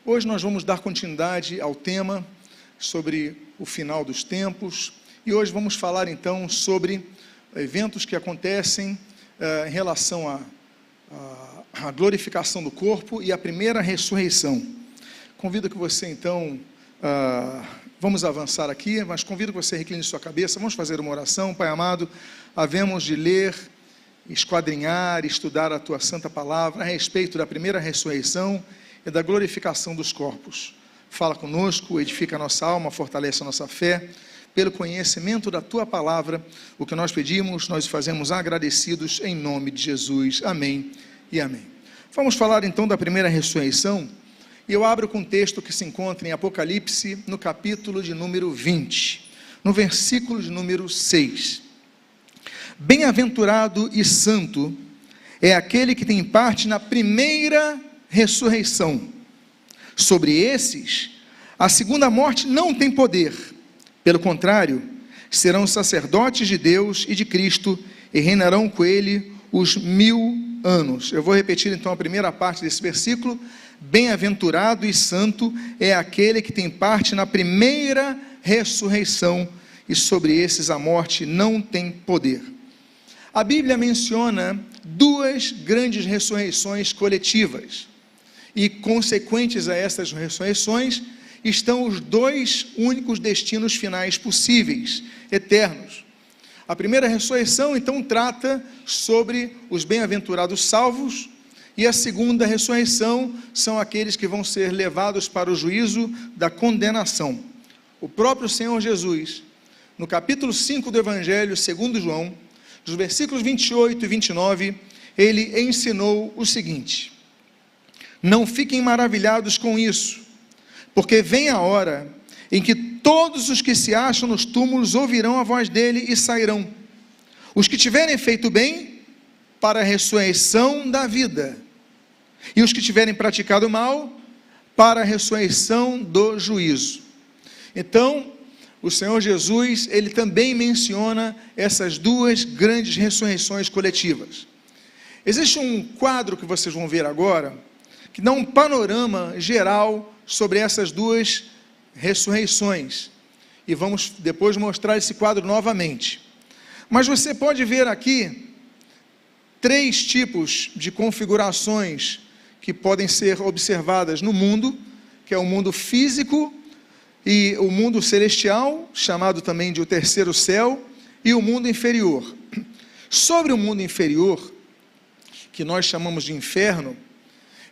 Hoje nós vamos dar continuidade ao tema sobre o final dos tempos, e hoje vamos falar então sobre eventos que acontecem em relação à glorificação do corpo e à primeira ressurreição. Convido que você então, vamos avançar aqui, mas convido que você recline sua cabeça, vamos fazer uma oração. Pai amado, havemos de ler, esquadrinhar, estudar a Tua Santa Palavra a respeito da primeira ressurreição e da glorificação dos corpos. Fala conosco, edifica a nossa alma, fortalece a nossa fé, pelo conhecimento da Tua Palavra. O que nós pedimos, nós fazemos agradecidos em nome de Jesus. Amém e amém. Vamos falar então da primeira ressurreição, e eu abro com um texto que se encontra em Apocalipse, no capítulo de número 20, no versículo de número 6. Bem-aventurado e santo é aquele que tem parte na primeira ressurreição. Sobre esses, a segunda morte não tem poder. Pelo contrário, serão sacerdotes de Deus e de Cristo e reinarão com ele os 1000 anos. Eu vou repetir então a primeira parte desse versículo. Bem-aventurado e santo é aquele que tem parte na primeira ressurreição, e sobre esses a morte não tem poder. A Bíblia menciona duas grandes ressurreições coletivas, e consequentes a essas ressurreições estão os dois únicos destinos finais possíveis, eternos. A primeira ressurreição então trata sobre os bem-aventurados salvos, e a segunda ressurreição são aqueles que vão ser levados para o juízo da condenação. O próprio Senhor Jesus, no capítulo 5 do Evangelho segundo João, dos versículos 28 e 29, ele ensinou o seguinte: não fiquem maravilhados com isso, porque vem a hora em que todos os que se acham nos túmulos ouvirão a voz dele e sairão. Os que tiverem feito bem, para a ressurreição da vida, e os que tiverem praticado mal, para a ressurreição do juízo. Então, o Senhor Jesus, ele também menciona essas duas grandes ressurreições coletivas. Existe um quadro que vocês vão ver agora, que dá um panorama geral sobre essas duas ressurreições, e vamos depois mostrar esse quadro novamente. Mas você pode ver aqui três tipos de configurações que podem ser observadas no mundo, que é o mundo físico e o mundo celestial, chamado também de o terceiro céu, e o mundo inferior. Sobre o mundo inferior, que nós chamamos de inferno,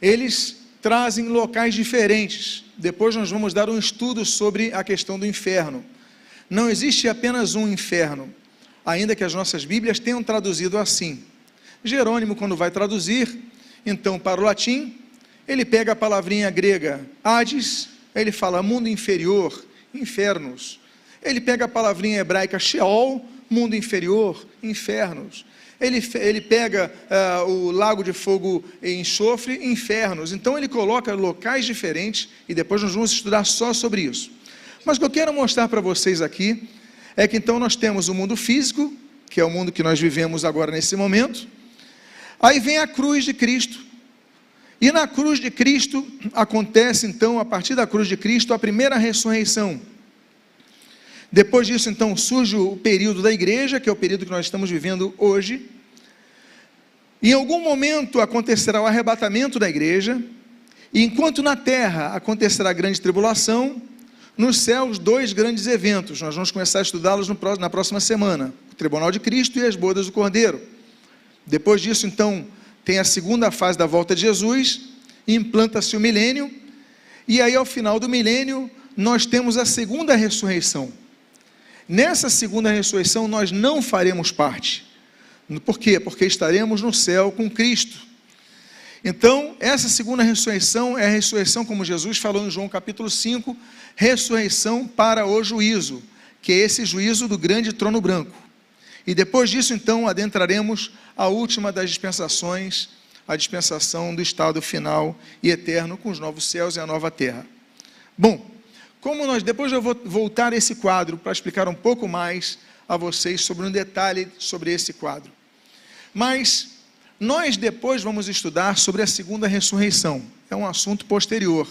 eles trazem locais diferentes. Depois nós vamos dar um estudo sobre a questão do inferno. Não existe apenas um inferno, ainda que as nossas Bíblias tenham traduzido assim. Jerônimo, quando vai traduzir, então, para o latim, ele pega a palavrinha grega Hades, ele fala mundo inferior, infernos. Ele pega a palavrinha hebraica Sheol, mundo inferior, infernos. Ele pega o lago de fogo e enxofre, infernos. Então ele coloca locais diferentes, e depois nós vamos estudar só sobre isso. Mas o que eu quero mostrar para vocês aqui é que então nós temos o mundo físico, que é o mundo que nós vivemos agora nesse momento. Aí vem a cruz de Cristo, e na cruz de Cristo acontece então, a partir da cruz de Cristo, a primeira ressurreição. Depois disso então surge o período da igreja, que é o período que nós estamos vivendo hoje. Em algum momento acontecerá o arrebatamento da igreja, e enquanto na terra acontecerá a grande tribulação, nos céus dois grandes eventos. Nós vamos começar a estudá-los na próxima semana: o tribunal de Cristo e as bodas do Cordeiro. Depois disso, então, tem a segunda fase da volta de Jesus, implanta-se o milênio, e aí ao final do milênio, nós temos a segunda ressurreição. Nessa segunda ressurreição, nós não faremos parte. Por quê? Porque estaremos no céu com Cristo. Então, essa segunda ressurreição é a ressurreição, como Jesus falou em João capítulo 5, ressurreição para o juízo, que é esse juízo do grande trono branco. E depois disso, então, adentraremos a última das dispensações, a dispensação do estado final e eterno, com os novos céus e a nova terra. Bom, depois eu vou voltar a esse quadro para explicar um pouco mais a vocês sobre um detalhe sobre esse quadro. Mas nós depois vamos estudar sobre a segunda ressurreição. É um assunto posterior.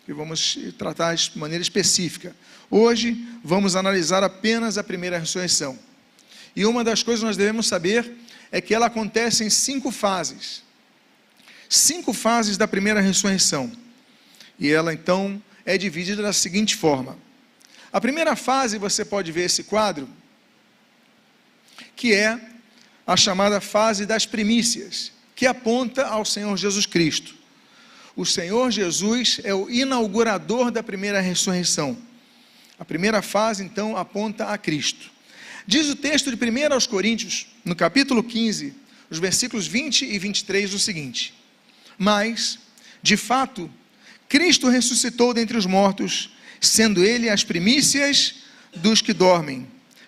que vamos tratar de maneira específica. Hoje, vamos analisar apenas a primeira ressurreição. E uma das coisas que nós devemos saber é que ela acontece em 5 fases. 5 fases da primeira ressurreição. E ela, então, é dividida da seguinte forma. A primeira fase, você pode ver esse quadro, que é a chamada fase das primícias, que aponta ao Senhor Jesus Cristo. O Senhor Jesus é o inaugurador da primeira ressurreição. A primeira fase, então, aponta a Cristo. Diz o texto de 1 aos Coríntios, no capítulo 15, os versículos 20 e 23, o seguinte: Mas, de fato, Cristo ressuscitou dentre os mortos, sendo ele as primícias dos que dormem.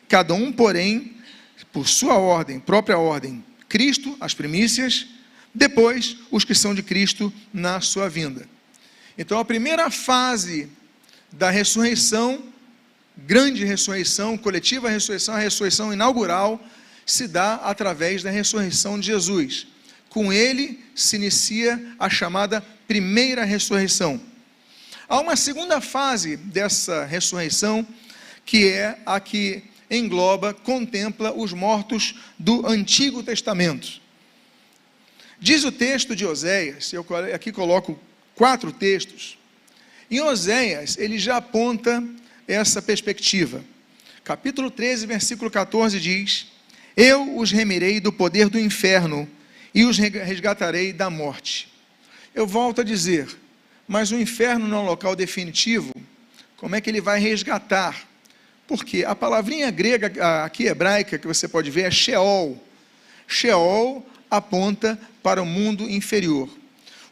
Cada um, porém, por sua ordem, própria ordem. Cristo, as primícias, depois os que são de Cristo na sua vinda. Então, a primeira fase da ressurreição, grande ressurreição, coletiva ressurreição, a ressurreição inaugural, se dá através da ressurreição de Jesus. Com ele se inicia a chamada primeira ressurreição. Há uma segunda fase dessa ressurreição, que é a que engloba, contempla os mortos do Antigo Testamento. Diz o texto de Oséias, eu aqui coloco 4 textos. Em Oséias, ele já aponta essa perspectiva. Capítulo 13, versículo 14 diz: Eu os remirei do poder do inferno e os resgatarei da morte. Eu volto a dizer, mas o inferno não é um local definitivo? Como é que ele vai resgatar? Porque a palavrinha grega, aqui hebraica, que você pode ver, é Sheol. Sheol aponta para o mundo inferior.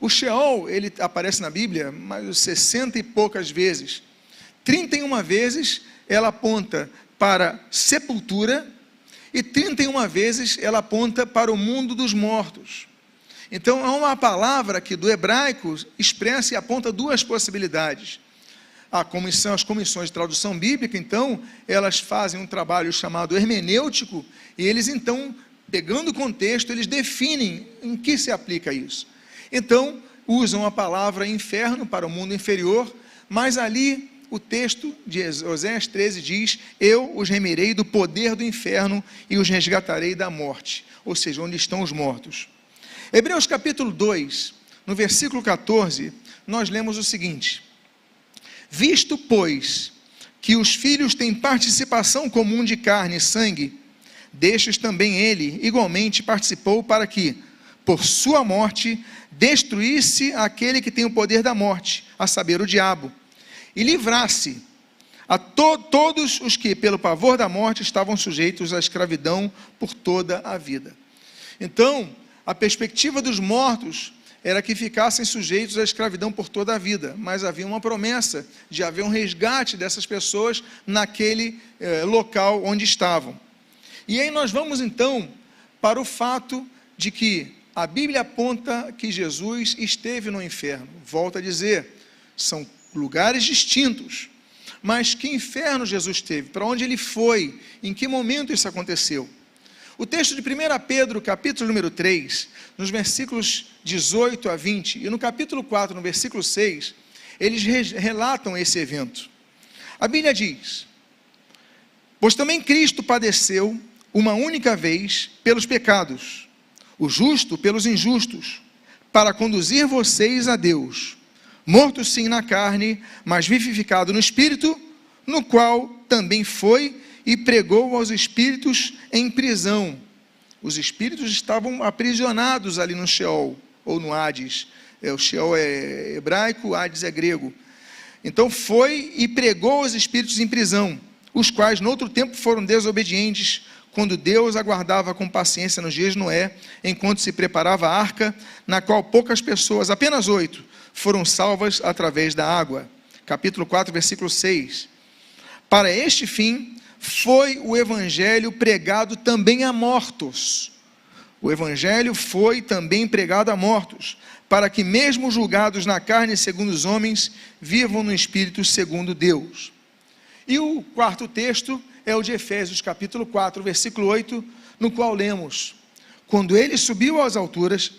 O Sheol, ele aparece na Bíblia mais 60 e poucas vezes. 31 vezes ela aponta para sepultura e 31 vezes ela aponta para o mundo dos mortos. Então, há uma palavra que do hebraico expressa e aponta 2 possibilidades. As comissões de tradução bíblica, então, elas fazem um trabalho chamado hermenêutico, e eles, então, pegando o contexto, eles definem em que se aplica isso. Então, usam a palavra inferno para o mundo inferior, mas ali o texto de Oséias 13 diz: Eu os remirei do poder do inferno e os resgatarei da morte, ou seja, onde estão os mortos. Hebreus capítulo 2, no versículo 14, nós lemos o seguinte: Visto, pois, que os filhos têm participação comum de carne e sangue, destes também ele igualmente participou, para que, por sua morte, destruísse aquele que tem o poder da morte, a saber, o diabo, e livrasse a todos os que, pelo pavor da morte, estavam sujeitos à escravidão por toda a vida. Então, a perspectiva dos mortos era que ficassem sujeitos à escravidão por toda a vida, mas havia uma promessa de haver um resgate dessas pessoas naquele local onde estavam. E aí nós vamos então para o fato de que a Bíblia aponta que Jesus esteve no inferno. Volto a dizer, são lugares distintos, mas que inferno Jesus teve? Para onde ele foi? Em que momento isso aconteceu? O texto de 1 Pedro, capítulo número 3, nos versículos 18 a 20, e no capítulo 4, no versículo 6, eles relatam esse evento. A Bíblia diz: Pois também Cristo padeceu uma única vez pelos pecados, o justo pelos injustos, para conduzir vocês a Deus, morto sim na carne, mas vivificado no Espírito, no qual também foi e pregou aos espíritos em prisão. Os espíritos estavam aprisionados ali no Sheol, ou no Hades. O Sheol é hebraico, o Hades é grego. Então foi e pregou aos espíritos em prisão, os quais no outro tempo foram desobedientes, quando Deus aguardava com paciência nos dias de Noé, enquanto se preparava a arca, na qual poucas pessoas, apenas 8, foram salvas através da água. Capítulo 4, versículo 6. Para este fim foi o evangelho pregado também a mortos. O evangelho foi também pregado a mortos, para que mesmo julgados na carne segundo os homens, vivam no Espírito segundo Deus. E o quarto texto é o de Efésios capítulo 4, versículo 8, no qual lemos: Quando ele subiu às alturas,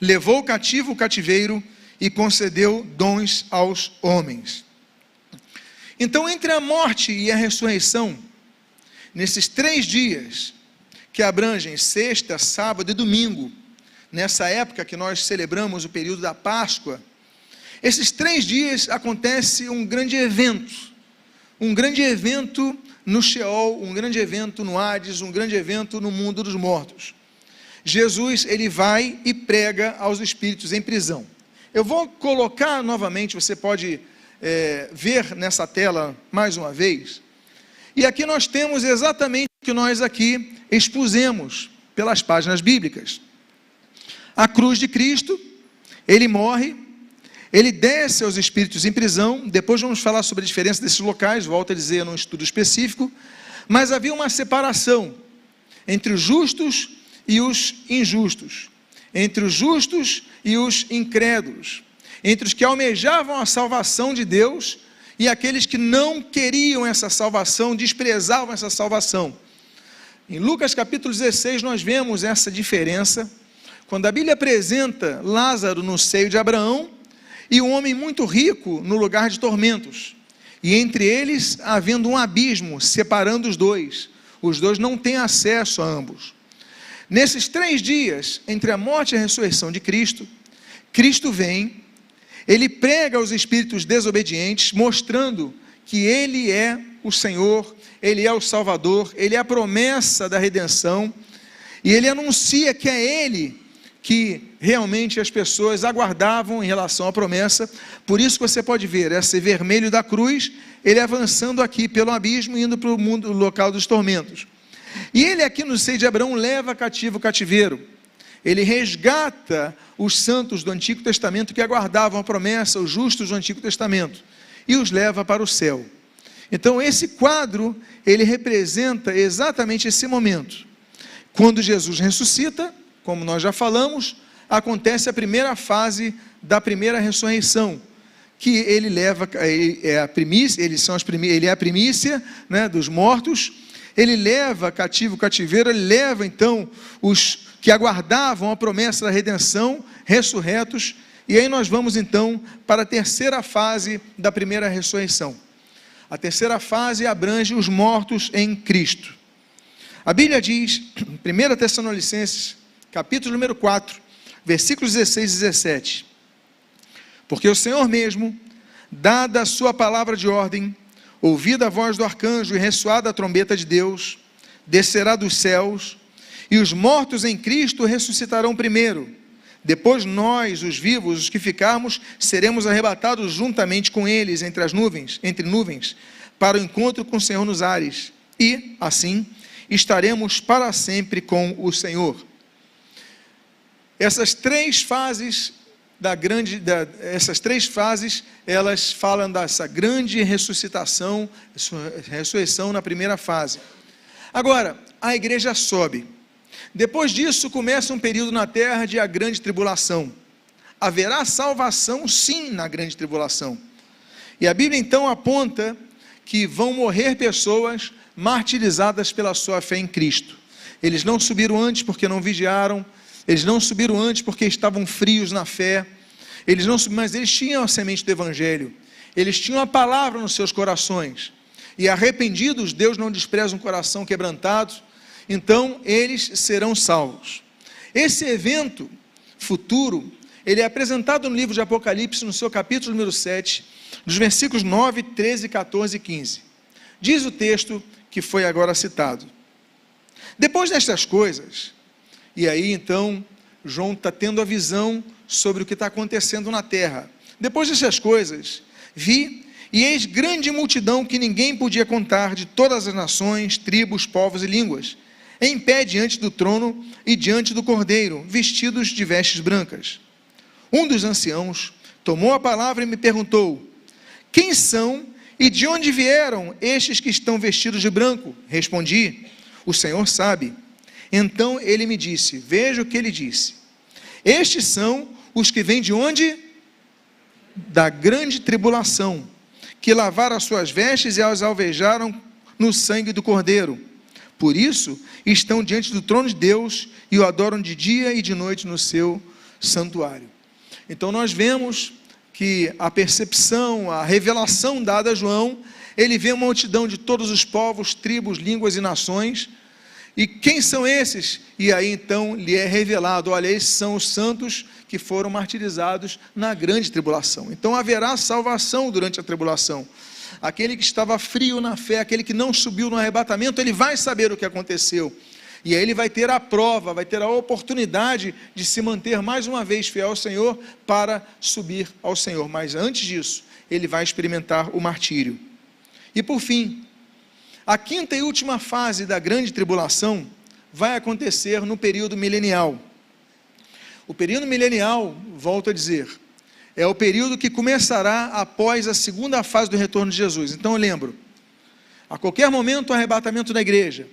levou cativo o cativeiro e concedeu dons aos homens. Então, entre a morte e a ressurreição, nesses 3 dias, que abrangem sexta, sábado e domingo, nessa época que nós celebramos o período da Páscoa, esses 3 dias acontece um grande evento no Sheol, um grande evento no Hades, um grande evento no mundo dos mortos. Jesus, ele vai e prega aos espíritos em prisão. Eu vou colocar novamente, você pode ver nessa tela mais uma vez, e aqui nós temos exatamente o que nós aqui expusemos pelas páginas bíblicas. A cruz de Cristo, ele morre, ele desce aos espíritos em prisão, depois vamos falar sobre a diferença desses locais, volto a dizer, num estudo específico, mas havia uma separação entre os justos e os injustos, entre os justos e os incrédulos, entre os que almejavam a salvação de Deus e aqueles que não queriam essa salvação, desprezavam essa salvação. Em Lucas capítulo 16 nós vemos essa diferença, quando a Bíblia apresenta Lázaro no seio de Abraão e um homem muito rico no lugar de tormentos, e entre eles havendo um abismo separando os dois não têm acesso a ambos. Nesses 3 dias, entre a morte e a ressurreição de Cristo, Cristo vem, ele prega aos espíritos desobedientes, mostrando que ele é o Senhor, ele é o Salvador, ele é a promessa da redenção, e ele anuncia que é ele que realmente as pessoas aguardavam em relação à promessa. Por isso que você pode ver esse vermelho da cruz, ele avançando aqui pelo abismo, indo para o mundo, o local dos tormentos. E ele aqui no seio de Abraão leva cativo o cativeiro, ele resgata os santos do Antigo Testamento que aguardavam a promessa, os justos do Antigo Testamento, e os leva para o céu. Então esse quadro, ele representa exatamente esse momento, quando Jesus ressuscita. Como nós já falamos, acontece a primeira fase da primeira ressurreição, que ele leva, ele é a primícia, né, dos mortos, ele leva cativo o cativeiro, ele leva então os que aguardavam a promessa da redenção, ressurretos, e aí nós vamos então para a terceira fase da primeira ressurreição. A terceira fase abrange os mortos em Cristo. A Bíblia diz, em 1 Tessalonicenses, capítulo número 4, versículos 16 e 17, porque o Senhor mesmo, dada a sua palavra de ordem, ouvida a voz do arcanjo e ressoada a trombeta de Deus, descerá dos céus, e os mortos em Cristo ressuscitarão primeiro. Depois nós, os vivos, os que ficarmos, seremos arrebatados juntamente com eles entre nuvens, para o encontro com o Senhor nos ares, e, assim, estaremos para sempre com o Senhor. Essas 3 fases elas falam dessa grande ressuscitação, ressurreição na primeira fase. Agora, a igreja sobe. Depois disso, começa um período na terra de a grande tribulação. Haverá salvação, sim, na grande tribulação. E a Bíblia então aponta que vão morrer pessoas martirizadas pela sua fé em Cristo. Eles não subiram antes porque não vigiaram, eles não subiram antes porque estavam frios na fé, mas eles tinham a semente do Evangelho, eles tinham a palavra nos seus corações, e arrependidos, Deus não despreza um coração quebrantado, então eles serão salvos. Esse evento futuro, ele é apresentado no livro de Apocalipse, no seu capítulo número 7, dos versículos 9, 13, 14 e 15. Diz o texto que foi agora citado: depois destas coisas, e aí então João está tendo a visão sobre o que está acontecendo na terra. Depois dessas coisas, vi, e eis grande multidão que ninguém podia contar, de todas as nações, tribos, povos e línguas, em pé diante do trono e diante do Cordeiro, vestidos de vestes brancas. Um dos anciãos tomou a palavra e me perguntou: quem são e de onde vieram estes que estão vestidos de branco? Respondi: o Senhor sabe. Então ele me disse, veja o que ele disse: estes são os que vêm de onde? Da grande tribulação, que lavaram as suas vestes e as alvejaram no sangue do Cordeiro. Por isso estão diante do trono de Deus e o adoram de dia e de noite no seu santuário. Então nós vemos que a percepção, a revelação dada a João, ele vê uma multidão de todos os povos, tribos, línguas e nações. E quem são esses? E aí então lhe é revelado, olha, esses são os santos que foram martirizados na grande tribulação. Então haverá salvação durante a tribulação. Aquele que estava frio na fé, aquele que não subiu no arrebatamento, ele vai saber o que aconteceu. E aí ele vai ter a prova, vai ter a oportunidade de se manter mais uma vez fiel ao Senhor para subir ao Senhor. Mas antes disso, ele vai experimentar o martírio. E por fim, a quinta e última fase da grande tribulação vai acontecer no período milenial. O período milenial, volto a dizer, é o período que começará após a segunda fase do retorno de Jesus. Então eu lembro, a qualquer momento o arrebatamento da igreja,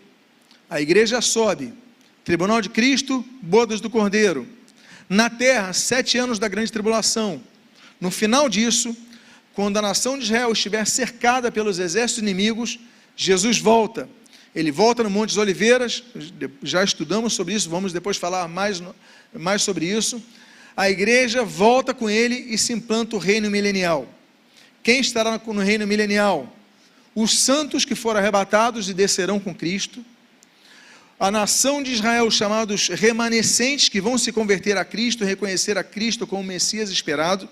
a igreja sobe, tribunal de Cristo, bodas do Cordeiro, na terra, 7 anos da grande tribulação. No final disso, quando a nação de Israel estiver cercada pelos exércitos inimigos, Jesus volta. Ele volta no Monte das Oliveiras, já estudamos sobre isso, vamos depois falar mais sobre isso. A igreja volta com ele e se implanta o reino milenial. Quem estará no reino milenial? Os santos que foram arrebatados e descerão com Cristo. A nação de Israel, chamados remanescentes, que vão se converter a Cristo, reconhecer a Cristo como Messias esperado.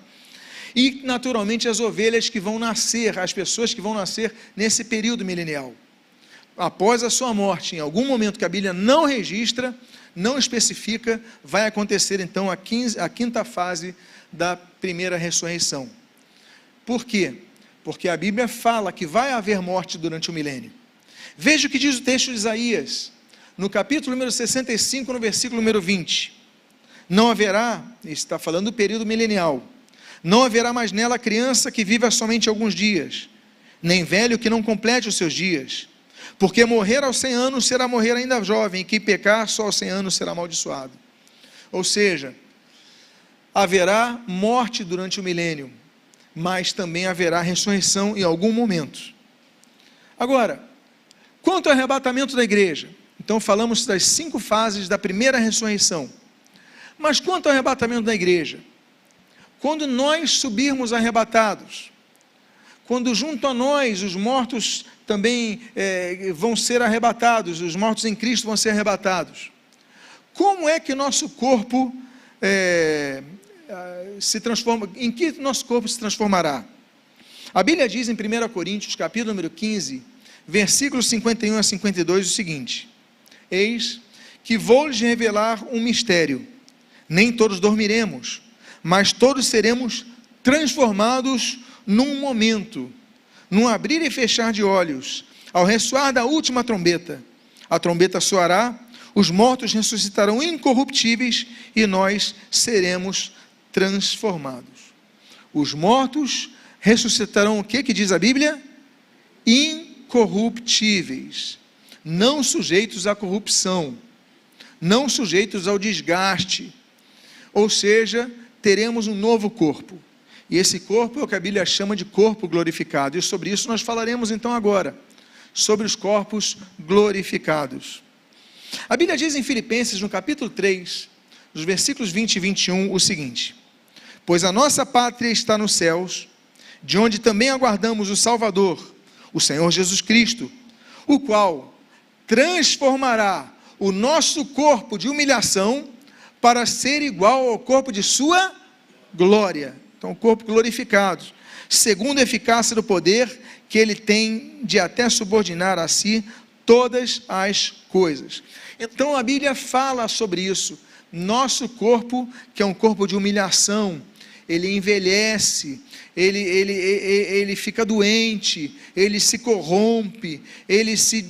E, naturalmente, as ovelhas que vão nascer, as pessoas que vão nascer nesse período milenial. Após a sua morte, em algum momento que a Bíblia não registra, não especifica, vai acontecer então a quinta fase da primeira ressurreição. Por quê? Porque a Bíblia fala que vai haver morte durante o milênio. Veja o que diz o texto de Isaías, no capítulo número 65, no versículo número 20. Não haverá, está falando do período milenial, não haverá mais nela criança que viva somente alguns dias, nem velho que não complete os seus dias. Porque morrer aos 100 anos será morrer ainda jovem, e quem pecar só aos 100 anos será amaldiçoado. Ou seja, haverá morte durante o milênio, mas também haverá ressurreição em algum momento. Agora, quanto ao arrebatamento da igreja, então falamos das 5 fases da primeira ressurreição. Mas quanto ao arrebatamento da igreja, quando nós subirmos arrebatados, quando junto a nós os mortos também vão ser arrebatados, os mortos em Cristo vão ser arrebatados, como é que nosso corpo se transforma, em que nosso corpo se transformará? A Bíblia diz em 1 Coríntios, capítulo número 15, versículos 51 a 52, o seguinte: eis que vou-lhes revelar um mistério, nem todos dormiremos, mas todos seremos transformados num momento, num abrir e fechar de olhos, ao ressoar da última trombeta. A trombeta soará, os mortos ressuscitarão incorruptíveis e nós seremos transformados. Os mortos ressuscitarão o que diz a Bíblia? Incorruptíveis, não sujeitos à corrupção, não sujeitos ao desgaste, ou seja, teremos um novo corpo. E esse corpo é o que a Bíblia chama de corpo glorificado. E sobre isso nós falaremos então agora, sobre os corpos glorificados. A Bíblia diz em Filipenses, no capítulo 3, nos versículos 20 e 21, o seguinte: pois a nossa pátria está nos céus, de onde também aguardamos o Salvador, o Senhor Jesus Cristo, o qual transformará o nosso corpo de humilhação para ser igual ao corpo de sua glória. Então, o corpo glorificado, segundo a eficácia do poder que ele tem de até subordinar a si todas as coisas. Então, a Bíblia fala sobre isso. Nosso corpo, que é um corpo de humilhação, ele envelhece, ele fica doente, ele se corrompe, ele se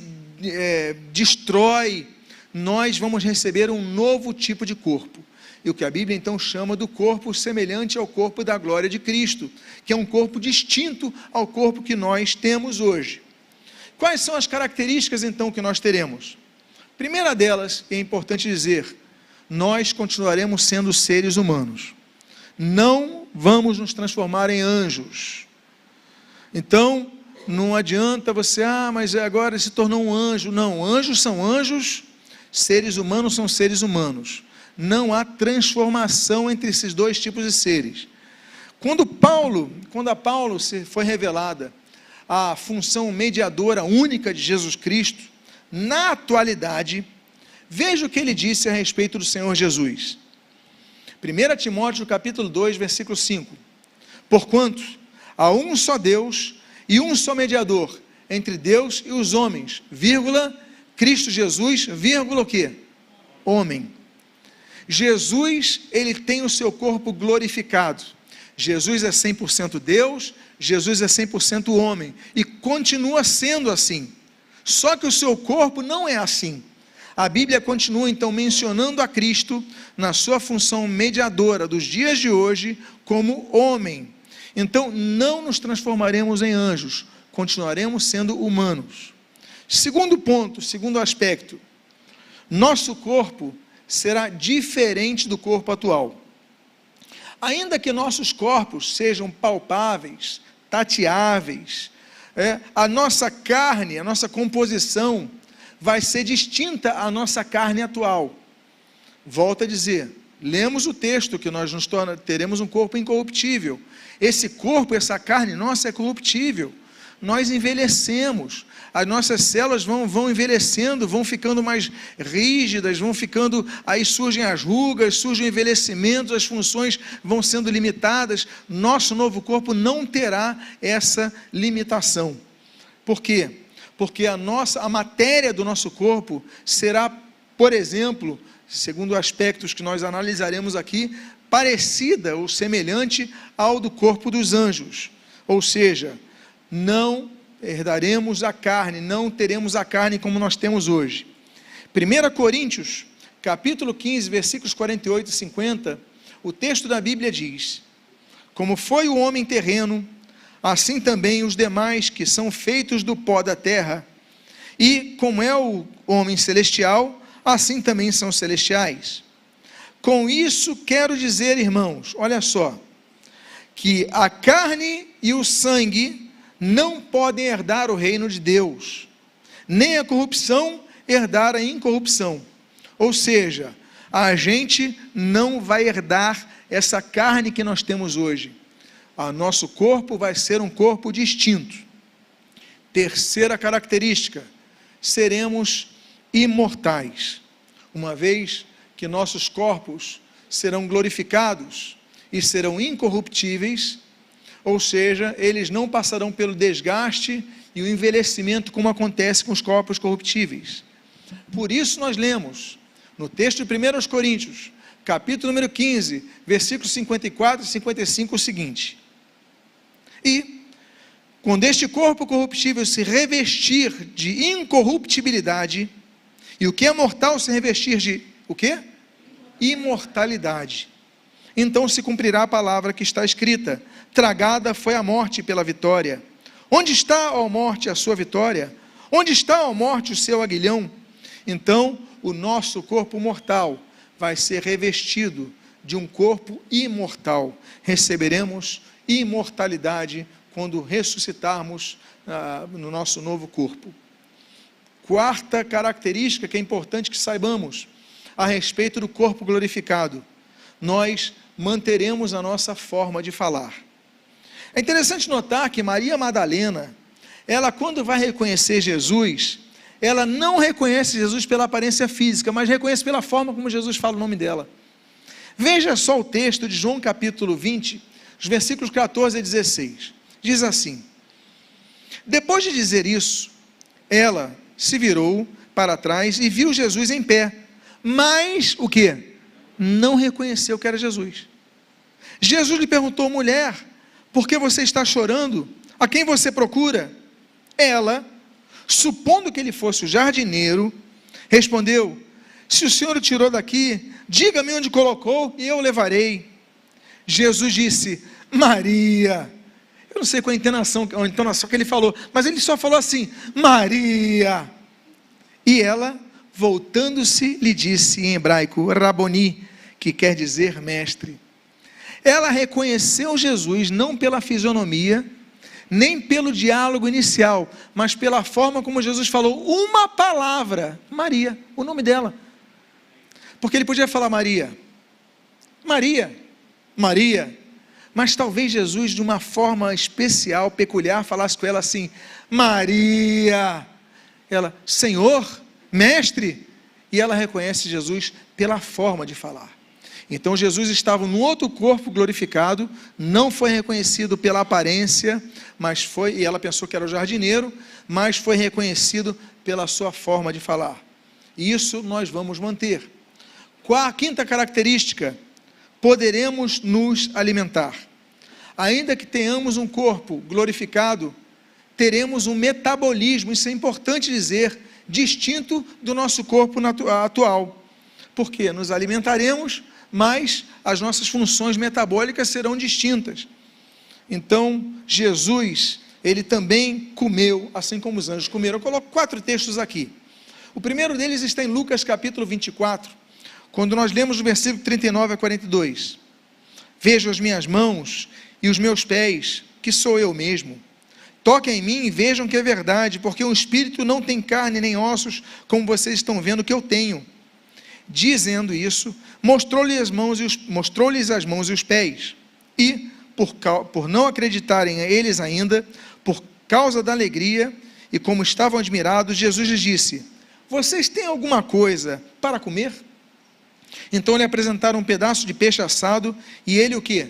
destrói. Nós vamos receber um novo tipo de corpo. E o que a Bíblia então chama do corpo semelhante ao corpo da glória de Cristo, que é um corpo distinto ao corpo que nós temos hoje. Quais são as características então que nós teremos? Primeira delas, é importante dizer, nós continuaremos sendo seres humanos. Não vamos nos transformar em anjos. Então, não adianta você, mas agora se tornou um anjo. Não, anjos são anjos, seres humanos são seres humanos. não há transformação entre esses dois tipos de seres. Quando a Paulo foi revelada a função mediadora única de Jesus Cristo, na atualidade, veja o que ele disse a respeito do Senhor Jesus. 1 Timóteo capítulo 2, versículo 5. Porquanto há um só Deus e um só mediador entre Deus e os homens, vírgula, Cristo Jesus, vírgula o quê? Homem. Jesus, ele tem o seu corpo glorificado. Jesus é 100% Deus, Jesus é 100% homem, e continua sendo assim. Só que o seu corpo não é assim. A Bíblia continua então mencionando a Cristo na sua função mediadora dos dias de hoje como homem. Então não nos transformaremos em anjos, continuaremos sendo humanos. Segundo ponto, segundo aspecto, nosso corpo será diferente do corpo atual. Ainda que nossos corpos sejam palpáveis, tateáveis, a nossa carne, a nossa composição vai ser distinta à nossa carne atual. Volto a dizer, lemos o texto que nós teremos um corpo incorruptível. Esse corpo, essa carne nossa é corruptível. Nós envelhecemos, as nossas células vão envelhecendo, vão ficando mais rígidas, aí surgem as rugas, surgem envelhecimentos, as funções vão sendo limitadas. Nosso novo corpo não terá essa limitação. Por quê? Porque a matéria do nosso corpo será, por exemplo, segundo aspectos que nós analisaremos aqui, parecida ou semelhante ao do corpo dos anjos. Ou seja, não herdaremos a carne, não teremos a carne como nós temos hoje. 1 Coríntios, capítulo 15, versículos 48 e 50, o texto da Bíblia diz: como foi o homem terreno, assim também os demais que são feitos do pó da terra, e como é o homem celestial, assim também são celestiais. Com isso quero dizer, irmãos, olha só, que a carne e o sangue não podem herdar o reino de Deus, nem a corrupção herdar a incorrupção. Ou seja, a gente não vai herdar essa carne que nós temos hoje. O nosso corpo vai ser um corpo distinto. Terceira característica, seremos imortais, uma vez que nossos corpos serão glorificados e serão incorruptíveis, ou seja, eles não passarão pelo desgaste e o envelhecimento como acontece com os corpos corruptíveis. Por isso nós lemos no texto de 1 Coríntios, capítulo número 15, versículos 54 e 55, o seguinte: e quando este corpo corruptível se revestir de incorruptibilidade, e o que é mortal se revestir de, o quê? Imortalidade, então se cumprirá a palavra que está escrita: tragada foi a morte pela vitória. Onde está, ó morte, a sua vitória? Onde está, ó morte, o seu aguilhão? Então, o nosso corpo mortal vai ser revestido de um corpo imortal. Receberemos imortalidade quando ressuscitarmos no nosso novo corpo. Quarta característica que é importante que saibamos a respeito do corpo glorificado: nós manteremos a nossa forma de falar. É interessante notar que Maria Madalena, ela quando vai reconhecer Jesus, ela não reconhece Jesus pela aparência física, mas reconhece pela forma como Jesus fala o nome dela. Veja só o texto de João capítulo 20, os versículos 14 a 16. Diz assim: depois de dizer isso, ela se virou para trás e viu Jesus em pé, mas o quê? Não reconheceu que era Jesus. Jesus lhe perguntou: mulher, por que você está chorando? A quem você procura? Ela, supondo que ele fosse o jardineiro, respondeu: se o Senhor o tirou daqui, diga-me onde colocou e eu o levarei. Jesus disse: Maria. Eu não sei qual a entonação que ele falou, mas ele só falou assim: Maria. E ela, voltando-se, lhe disse em hebraico, Raboni, que quer dizer mestre. Ela reconheceu Jesus não pela fisionomia, nem pelo diálogo inicial, mas pela forma como Jesus falou uma palavra: Maria, o nome dela. Porque ele podia falar Maria, Maria, Maria, mas talvez Jesus, de uma forma especial, peculiar, falasse com ela assim, Maria. Ela, Senhor, Mestre, e ela reconhece Jesus pela forma de falar. Então Jesus estava num outro corpo glorificado, não foi reconhecido pela aparência, mas foi, e ela pensou que era o jardineiro, mas foi reconhecido pela sua forma de falar. E isso nós vamos manter. Qual a quinta característica? Poderemos nos alimentar. Ainda que tenhamos um corpo glorificado, teremos um metabolismo, isso é importante dizer, distinto do nosso corpo atual. Porque nos alimentaremos, mas as nossas funções metabólicas serão distintas. Então, Jesus, ele também comeu, assim como os anjos comeram. Eu coloco 4 textos aqui. O primeiro deles está em Lucas capítulo 24, quando nós lemos o versículo 39 a 42. Vejo as minhas mãos e os meus pés, que sou eu mesmo. Toquem em mim e vejam que é verdade, porque o espírito não tem carne nem ossos, como vocês estão vendo que eu tenho. Dizendo isso, mostrou-lhes as mãos e os pés. E, por não acreditarem a eles ainda, por causa da alegria, e como estavam admirados, Jesus lhes disse, vocês têm alguma coisa para comer? Então lhe apresentaram um pedaço de peixe assado, e ele o quê?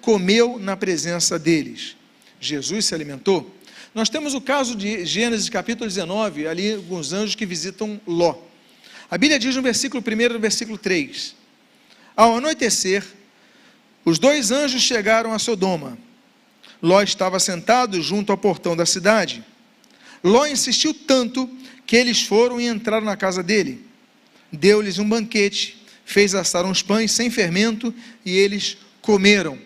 Comeu na presença deles. Jesus se alimentou. Nós temos o caso de Gênesis capítulo 19, ali alguns anjos que visitam Ló. A Bíblia diz no versículo 1 no versículo 3, ao anoitecer, os 2 anjos chegaram a Sodoma. Ló estava sentado junto ao portão da cidade. Ló insistiu tanto que eles foram e entraram na casa dele. Deu-lhes um banquete, fez assar uns pães sem fermento e eles comeram.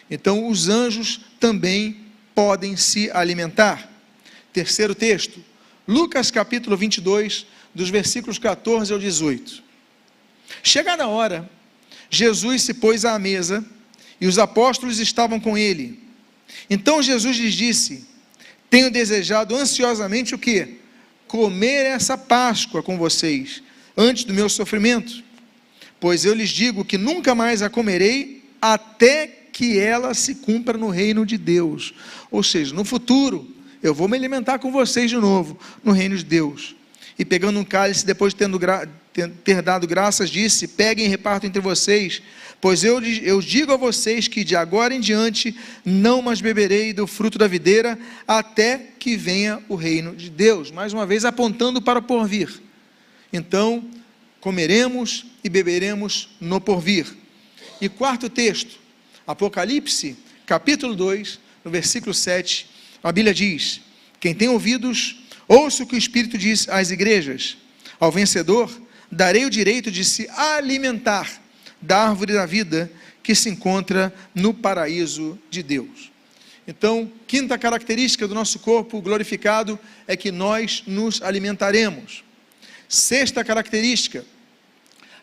Então os anjos também podem se alimentar. Terceiro texto, Lucas capítulo 22, dos versículos 14 ao 18. Chegada a hora, Jesus se pôs à mesa e os apóstolos estavam com ele. Então Jesus lhes disse, tenho desejado ansiosamente o quê? Comer essa Páscoa com vocês, antes do meu sofrimento. Pois eu lhes digo que nunca mais a comerei, até que ela se cumpra no reino de Deus. Ou seja, no futuro, eu vou me alimentar com vocês de novo, no reino de Deus. E pegando um cálice, depois de ter dado graças, disse, peguem e repartam entre vocês, pois eu digo a vocês que de agora em diante, não mais beberei do fruto da videira, até que venha o reino de Deus. Mais uma vez, apontando para o porvir. Então, comeremos e beberemos no porvir. E quarto texto, Apocalipse, capítulo 2, no versículo 7, a Bíblia diz, quem tem ouvidos, ouça o que o Espírito diz às igrejas. Ao vencedor, darei o direito de se alimentar da árvore da vida que se encontra no paraíso de Deus. Então, quinta característica do nosso corpo glorificado é que nós nos alimentaremos. Sexta característica,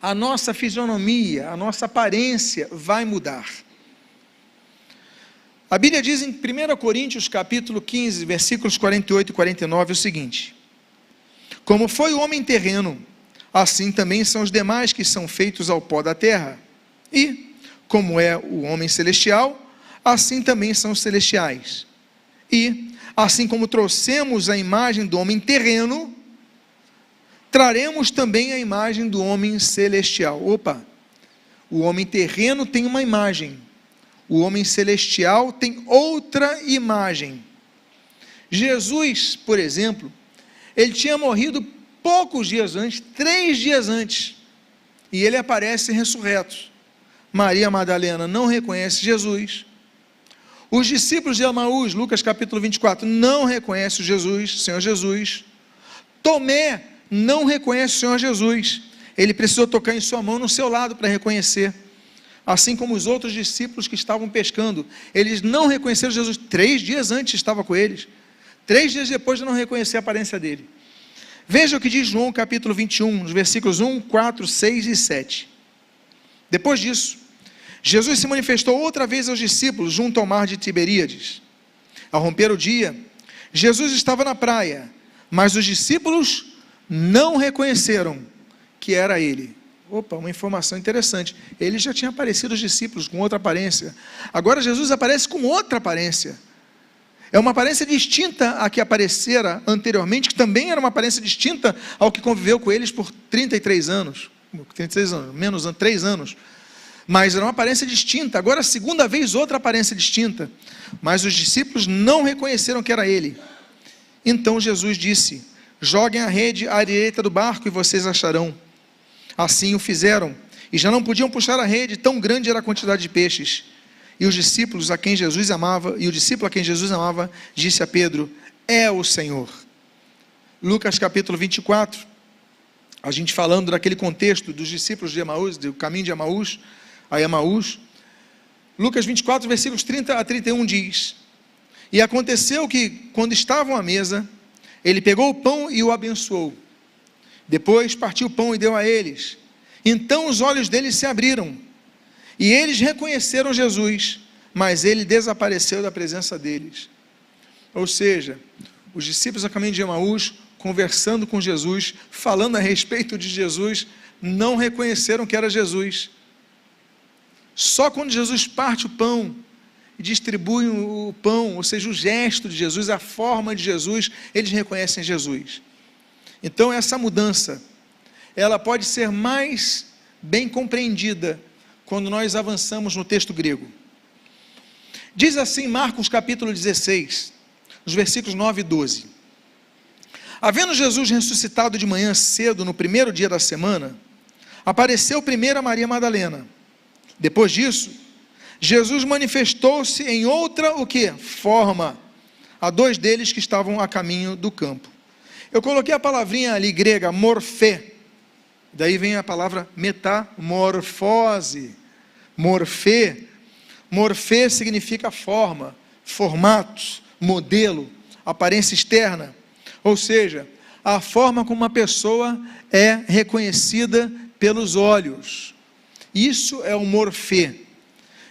a nossa fisionomia, a nossa aparência vai mudar. A Bíblia diz em 1 Coríntios capítulo 15, versículos 48 e 49 o seguinte, como foi o homem terreno, assim também são os demais que são feitos ao pó da terra, e, como é o homem celestial, assim também são os celestiais. E, assim como trouxemos a imagem do homem terreno, traremos também a imagem do homem celestial. Opa, o homem terreno tem uma imagem, o homem celestial tem outra imagem. Jesus, por exemplo, ele tinha morrido poucos dias antes, 3 dias antes, e ele aparece ressurreto. Maria Madalena não reconhece Jesus. Os discípulos de Emaús, Lucas capítulo 24, não reconhecem Jesus, Senhor Jesus. Tomé não reconhece o Senhor Jesus. Ele precisou tocar em sua mão no seu lado para reconhecer. Assim como os outros discípulos que estavam pescando, eles não reconheceram Jesus, 3 dias antes estava com eles, 3 dias depois de não reconhecer a aparência dele. Veja o que diz João capítulo 21, nos versículos 1, 4, 6 e 7. Depois disso, Jesus se manifestou outra vez aos discípulos junto ao mar de Tiberíades. Ao romper o dia, Jesus estava na praia, mas os discípulos não reconheceram que era ele. Opa, uma informação interessante. Ele já tinha aparecido aos discípulos com outra aparência. Agora Jesus aparece com outra aparência. É uma aparência distinta à que aparecera anteriormente, que também era uma aparência distinta ao que conviveu com eles por 33 anos. 33 anos, menos 3 anos. Mas era uma aparência distinta. Agora, a segunda vez, outra aparência distinta. Mas os discípulos não reconheceram que era ele. Então Jesus disse: joguem a rede à direita do barco e vocês acharão. Assim o fizeram, e já não podiam puxar a rede, tão grande era a quantidade de peixes. E os discípulos a quem Jesus amava, disse a Pedro: é o Senhor. Lucas capítulo 24, a gente falando daquele contexto dos discípulos de Emaús, do caminho de Emaús a Emaús. Lucas 24, versículos 30 a 31 diz: e aconteceu que, quando estavam à mesa, ele pegou o pão e o abençoou. Depois partiu o pão e deu a eles. Então os olhos deles se abriram, e eles reconheceram Jesus, mas ele desapareceu da presença deles. Ou seja, os discípulos a caminho de Emaús, conversando com Jesus, falando a respeito de Jesus, não reconheceram que era Jesus. Só quando Jesus parte o pão e distribui o pão, ou seja, o gesto de Jesus, a forma de Jesus, eles reconhecem Jesus. Então essa mudança, ela pode ser mais bem compreendida quando nós avançamos no texto grego. Diz assim Marcos capítulo 16, os versículos 9 e 12. Havendo Jesus ressuscitado de manhã cedo, no primeiro dia da semana, apareceu primeiro a Maria Madalena. Depois disso, Jesus manifestou-se em outra, o quê? Forma, a 2 deles que estavam a caminho do campo. Eu coloquei a palavrinha ali grega, morfé. Daí vem a palavra metamorfose. Morfé. Morfé significa forma, formato, modelo, aparência externa. Ou seja, a forma como uma pessoa é reconhecida pelos olhos. Isso é o morfé.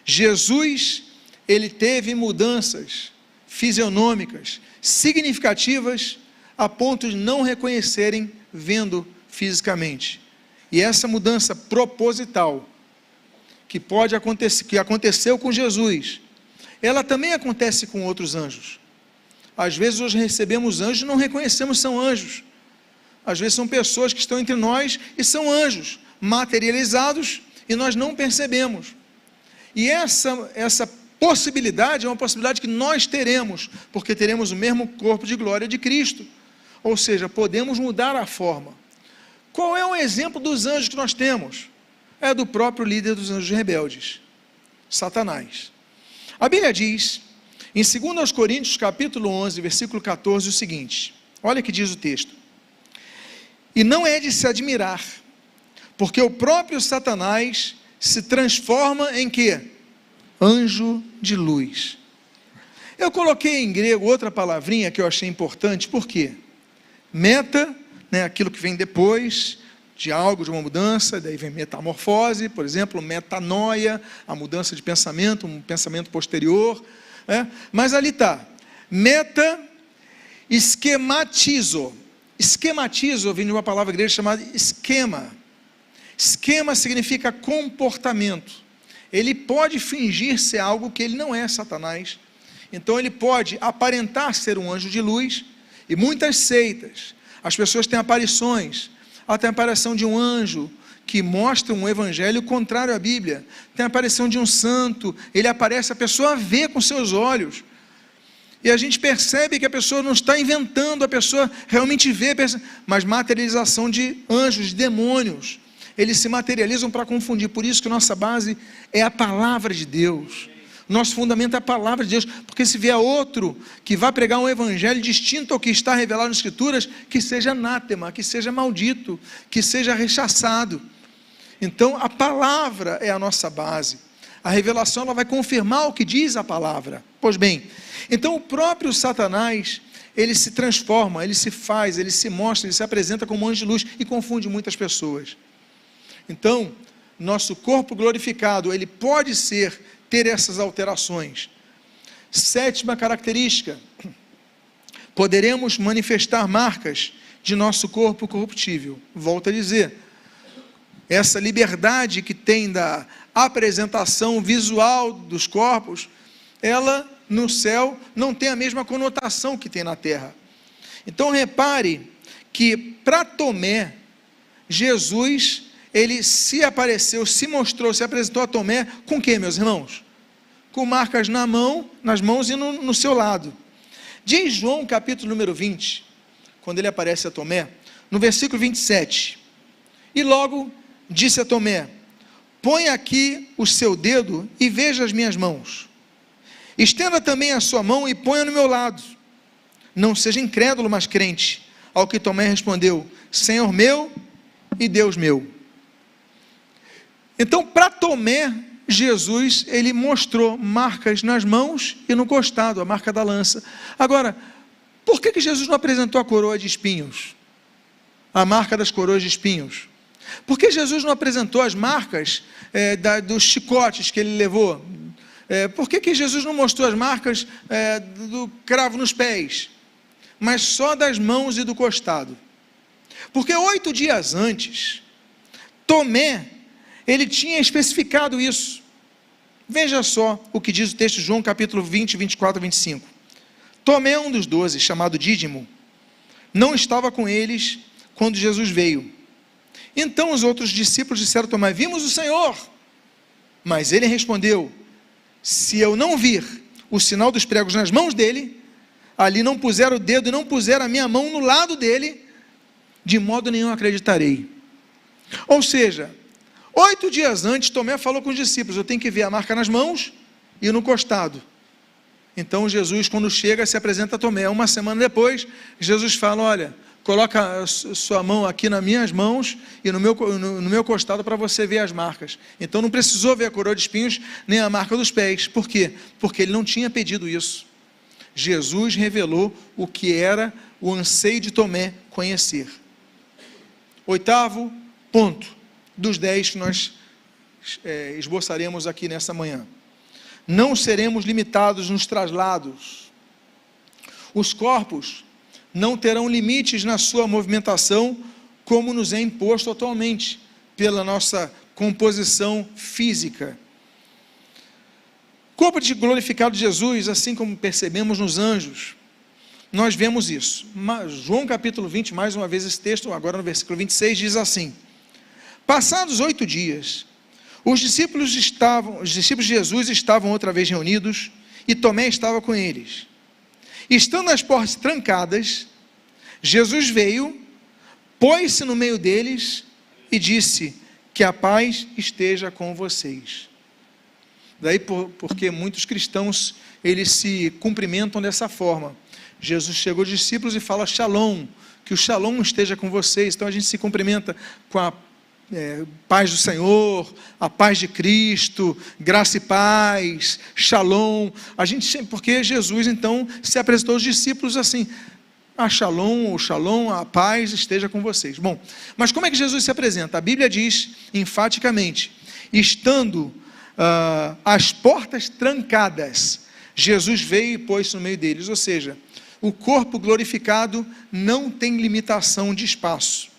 Jesus, ele teve mudanças fisionômicas significativas a ponto de não reconhecerem vendo fisicamente. E essa mudança proposital que pode acontecer, que aconteceu com Jesus, ela também acontece com outros anjos. Às vezes nós recebemos anjos e não reconhecemos que são anjos. Às vezes são pessoas que estão entre nós e são anjos materializados e nós não percebemos. E essa possibilidade é uma possibilidade que nós teremos, porque teremos o mesmo corpo de glória de Cristo. Ou seja, podemos mudar a forma. Qual é o exemplo dos anjos que nós temos? É do próprio líder dos anjos rebeldes, Satanás. A Bíblia diz, em 2 Coríntios capítulo 11, versículo 14, o seguinte, olha que diz o texto: e não é de se admirar, porque o próprio Satanás se transforma em quê? Anjo de luz. Eu coloquei em grego outra palavrinha que eu achei importante, por quê? Meta, aquilo que vem depois de algo, de uma mudança, daí vem metamorfose, por exemplo, metanoia, a mudança de pensamento, um pensamento posterior, mas ali está, meta, esquematizo. Esquematizo vem de uma palavra grega chamada esquema. Esquema significa comportamento. Ele pode fingir ser algo que ele não é, Satanás. Então ele pode aparentar ser um anjo de luz, e muitas seitas, as pessoas têm aparições, tem a aparição de um anjo, que mostra um evangelho contrário à Bíblia, tem a aparição de um santo, ele aparece, a pessoa vê com seus olhos, e a gente percebe que a pessoa não está inventando, a pessoa realmente vê, mas materialização de anjos, de demônios, eles se materializam para confundir, por isso que nossa base é a palavra de Deus, nosso fundamento é a palavra de Deus, porque se vier outro que vai pregar um evangelho distinto ao que está revelado nas Escrituras, que seja anátema, que seja maldito, que seja rechaçado. Então a palavra é a nossa base, a revelação ela vai confirmar o que diz a palavra. Pois bem, então o próprio Satanás, ele se transforma, ele se faz, ele se mostra, ele se apresenta como anjo de luz e confunde muitas pessoas. Então, nosso corpo glorificado, ele pode ter essas alterações. 7ª característica, poderemos manifestar marcas de nosso corpo corruptível. Volto a dizer, essa liberdade que tem da apresentação visual dos corpos, ela no céu não tem a mesma conotação que tem na terra. Então repare que para Tomé, Jesus, ele se apareceu, se mostrou, se apresentou a Tomé com o que, meus irmãos? Com marcas na mão, nas mãos e no seu lado. Diz João capítulo número 20, quando ele aparece a Tomé, no versículo 27, e logo disse a Tomé: põe aqui o seu dedo e veja as minhas mãos, estenda também a sua mão e ponha no meu lado, não seja incrédulo, mas crente. Ao que Tomé respondeu: Senhor meu e Deus meu. Então, para Tomé, Jesus, ele mostrou marcas nas mãos e no costado, a marca da lança. Agora, por que Jesus não apresentou a coroa de espinhos? A marca das coroas de espinhos? Por que Jesus não apresentou as marcas dos chicotes que ele levou? Por que Jesus não mostrou as marcas do cravo nos pés, mas só das mãos e do costado? Porque 8 dias antes, Tomé, ele tinha especificado isso. Veja só o que diz o texto de João capítulo 20, 24 e 25. Tomé, um dos 12, chamado Dídimo, não estava com eles quando Jesus veio. Então os outros discípulos disseram a Tomé: vimos o Senhor. Mas ele respondeu: se eu não vir o sinal dos pregos nas mãos dele, ali não puser o dedo e não puser a minha mão no lado dele, de modo nenhum acreditarei. Ou seja, 8 dias antes, Tomé falou com os discípulos: eu tenho que ver a marca nas mãos e no costado. Então Jesus, quando chega, se apresenta a Tomé. Uma semana depois, Jesus fala: olha, coloca a sua mão aqui nas minhas mãos e no meu costado para você ver as marcas. Então não precisou ver a coroa de espinhos nem a marca dos pés. Por quê? Porque ele não tinha pedido isso. Jesus revelou o que era o anseio de Tomé conhecer. 8º ponto dos 10 que nós esboçaremos aqui nessa manhã. Não seremos limitados nos traslados. Os corpos não terão limites na sua movimentação, como nos é imposto atualmente, pela nossa composição física. O corpo glorificado de Jesus, assim como percebemos nos anjos, nós vemos isso. Mas João capítulo 20, mais uma vez esse texto, agora no versículo 26, diz assim: passados 8 dias, os discípulos de Jesus estavam outra vez reunidos, e Tomé estava com eles. Estando as portas trancadas, Jesus veio, pôs-se no meio deles e disse: que a paz esteja com vocês. Daí porque muitos cristãos, eles se cumprimentam dessa forma. Jesus chegou aos discípulos e fala: Shalom, que o Shalom esteja com vocês. Então a gente se cumprimenta com a paz do Senhor, a paz de Cristo, graça e paz, Shalom. A gente, porque Jesus então se apresentou aos discípulos assim: a Shalom, ou Shalom, a paz esteja com vocês. Bom, mas como é que Jesus se apresenta? A Bíblia diz enfaticamente: estando as portas trancadas, Jesus veio e pôs-se no meio deles. Ou seja, o corpo glorificado não tem limitação de espaço.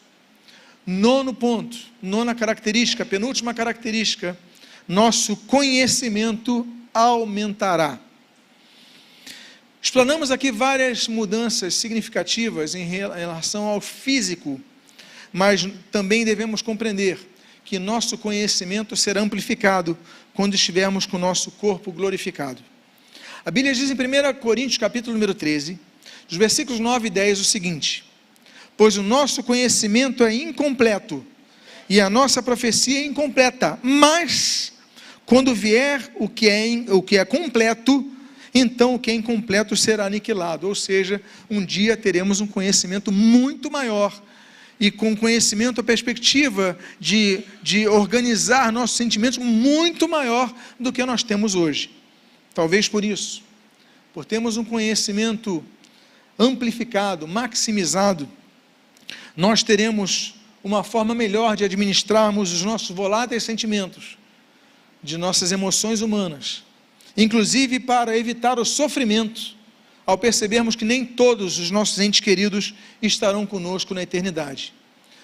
9º ponto, 9ª característica, penúltima característica: nosso conhecimento aumentará. Explanamos aqui várias mudanças significativas em relação ao físico, mas também devemos compreender que nosso conhecimento será amplificado quando estivermos com o nosso corpo glorificado. A Bíblia diz em 1 Coríntios capítulo número 13, dos versículos 9 e 10 o seguinte: pois o nosso conhecimento é incompleto, e a nossa profecia é incompleta, mas, quando vier o que é completo, então o que é incompleto será aniquilado. Ou seja, um dia teremos um conhecimento muito maior, e com conhecimento, a perspectiva de organizar nossos sentimentos muito maior do que nós temos hoje. Talvez por isso, por termos um conhecimento amplificado, maximizado, nós teremos uma forma melhor de administrarmos os nossos voláteis sentimentos, de nossas emoções humanas, inclusive para evitar o sofrimento, ao percebermos que nem todos os nossos entes queridos estarão conosco na eternidade.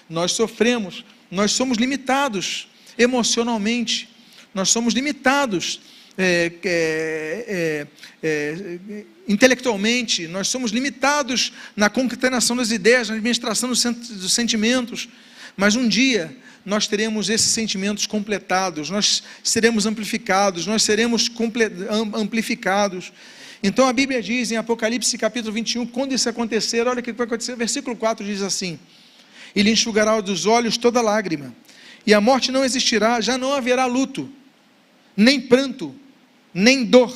nós sofremos, nós somos limitados emocionalmente, nós somos limitados intelectualmente, nós somos limitados na concatenação das ideias, na administração dos sentimentos, mas um dia nós teremos esses sentimentos completados, nós seremos amplificados, nós seremos amplificados. Então a Bíblia diz em Apocalipse capítulo 21, quando isso acontecer, olha o que vai acontecer, versículo 4 diz assim: e lhe enxugará dos olhos toda lágrima, e a morte não existirá, já não haverá luto, nem pranto, nem dor,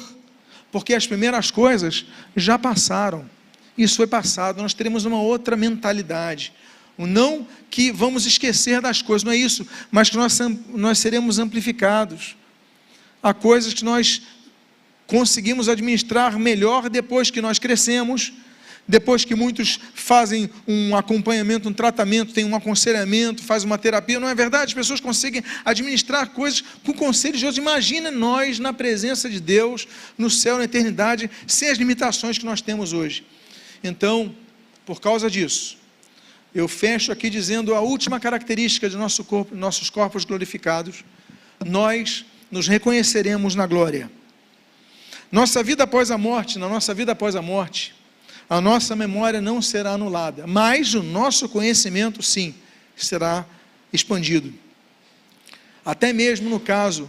porque as primeiras coisas já passaram. Isso foi passado, nós teremos uma outra mentalidade. Não que vamos esquecer das coisas, não é isso, mas que nós seremos amplificados. Há coisas que nós conseguimos administrar melhor depois que nós crescemos, depois que muitos fazem um acompanhamento, um tratamento, tem um aconselhamento, faz uma terapia, não é verdade? As pessoas conseguem administrar coisas com conselhos de Deus. Imagina nós na presença de Deus, no céu, na eternidade, sem as limitações que nós temos hoje. Então, por causa disso, eu fecho aqui dizendo a última característica de nosso corpo, nossos corpos glorificados: nós nos reconheceremos na glória. Nossa vida após a morte, na nossa vida após a morte, a nossa memória não será anulada, mas o nosso conhecimento, sim, será expandido. Até mesmo no caso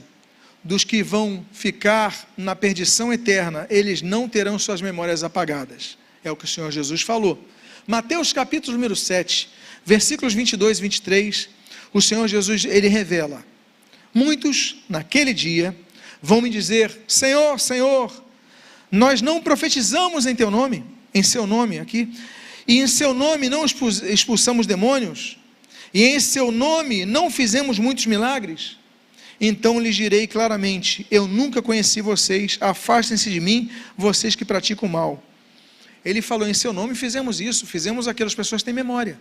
dos que vão ficar na perdição eterna, eles não terão suas memórias apagadas. É o que o Senhor Jesus falou. Mateus capítulo número 7, versículos 22 e 23, o Senhor Jesus, ele revela: muitos naquele dia vão me dizer: Senhor, Senhor, nós não profetizamos em teu nome, em seu nome aqui, e em seu nome não expulsamos demônios, e em seu nome não fizemos muitos milagres? Então lhes direi claramente: eu nunca conheci vocês, afastem-se de mim, vocês que praticam o mal. Ele falou: em seu nome fizemos isso, fizemos aquilo. As pessoas têm memória,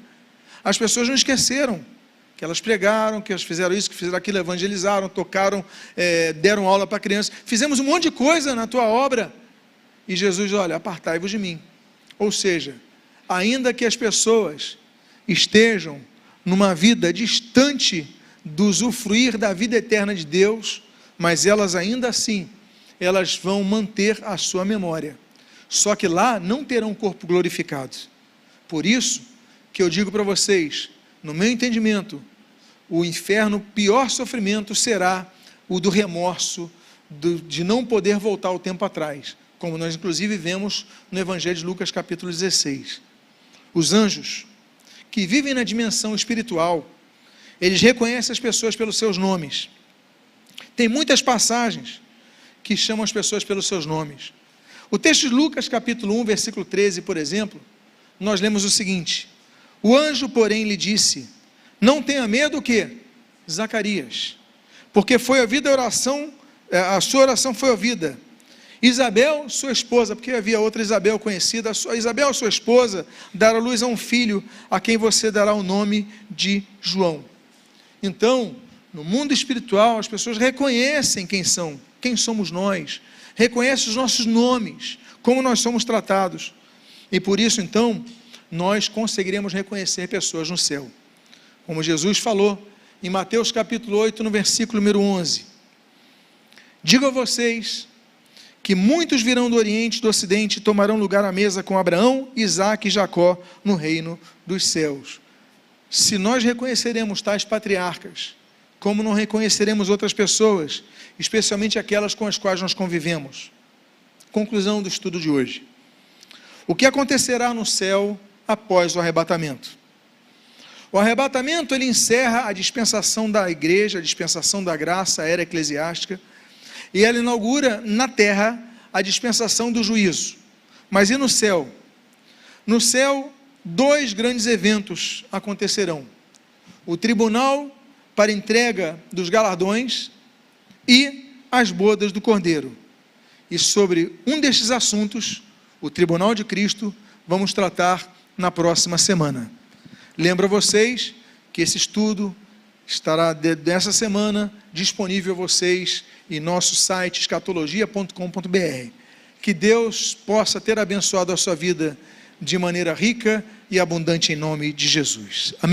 as pessoas não esqueceram que elas pregaram, que elas fizeram isso, que fizeram aquilo, evangelizaram, tocaram, deram aula para crianças, fizemos um monte de coisa na tua obra. E Jesus: olha, apartai-vos de mim. Ou seja, ainda que as pessoas estejam numa vida distante do usufruir da vida eterna de Deus, mas elas ainda assim, elas vão manter a sua memória. Só que lá não terão um corpo glorificado. Por isso que eu digo para vocês, no meu entendimento, o inferno, o pior sofrimento será o do remorso, de não poder voltar o tempo atrás, como nós inclusive vemos no Evangelho de Lucas capítulo 16. Os anjos, que vivem na dimensão espiritual, eles reconhecem as pessoas pelos seus nomes. Tem muitas passagens que chamam as pessoas pelos seus nomes. O texto de Lucas capítulo 1, versículo 13, por exemplo, nós lemos o seguinte: o anjo, porém, lhe disse: não tenha medo o quê? Zacarias, porque foi ouvida a oração, a sua oração foi ouvida. Isabel, sua esposa, porque havia outra Isabel conhecida, Isabel, sua esposa, dará luz a um filho, a quem você dará o nome de João. Então, no mundo espiritual, as pessoas reconhecem quem somos nós, reconhecem os nossos nomes, como nós somos tratados, e por isso, então, nós conseguiremos reconhecer pessoas no céu. Como Jesus falou em Mateus capítulo 8, no versículo número 11: digo a vocês que muitos virão do Oriente e do Ocidente e tomarão lugar à mesa com Abraão, Isaque e Jacó no reino dos céus. Se nós reconheceremos tais patriarcas, como não reconheceremos outras pessoas, especialmente aquelas com as quais nós convivemos? Conclusão do estudo de hoje: o que acontecerá no céu após o arrebatamento? O arrebatamento, ele encerra a dispensação da igreja, a dispensação da graça, a era eclesiástica, e ela inaugura na terra a dispensação do juízo. Mas e no céu? No céu, dois grandes eventos acontecerão: o tribunal para entrega dos galardões e as bodas do Cordeiro. E sobre um destes assuntos, o tribunal de Cristo, vamos tratar na próxima semana. Lembro a vocês que esse estudo estará dessa semana disponível a vocês em nosso site escatologia.com.br. Que Deus possa ter abençoado a sua vida de maneira rica e abundante em nome de Jesus. Amém.